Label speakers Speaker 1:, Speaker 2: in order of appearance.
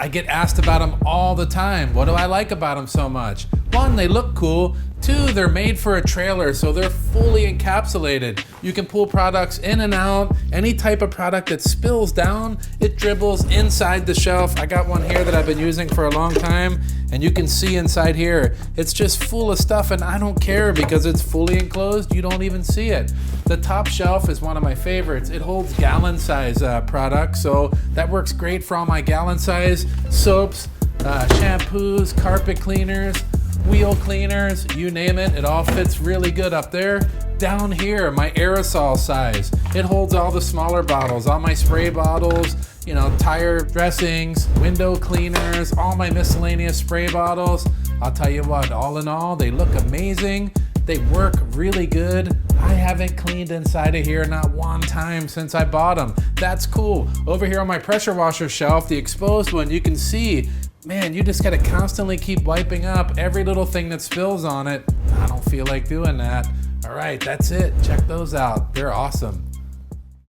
Speaker 1: I get asked about them all the time. What do I like about them so much? One, they look cool. Two, they're made for a trailer, so they're fully encapsulated. You can pull products in and out. Any type of product that spills down, it dribbles inside the shelf. I got one here that I've been using for a long time, and you can see inside here, it's just full of stuff, and I don't care because it's fully enclosed. You don't even see it. The top shelf is one of my favorites. It holds gallon size products, so that works great for all my gallon size soaps, shampoos, carpet cleaners, wheel cleaners, you name it. It all fits really good up there. Down here, my aerosol size. It holds all the smaller bottles, all my spray bottles, you know, tire dressings, window cleaners, all my miscellaneous spray bottles. I'll tell you what, all in all, they look amazing. They work really good. I haven't cleaned inside of here not one time since I bought them. That's cool. Over here on my pressure washer shelf, the exposed one, you can see, man, you just gotta constantly keep wiping up every little thing that spills on it. I don't feel like doing that. All right, that's it. Check those out. They're awesome.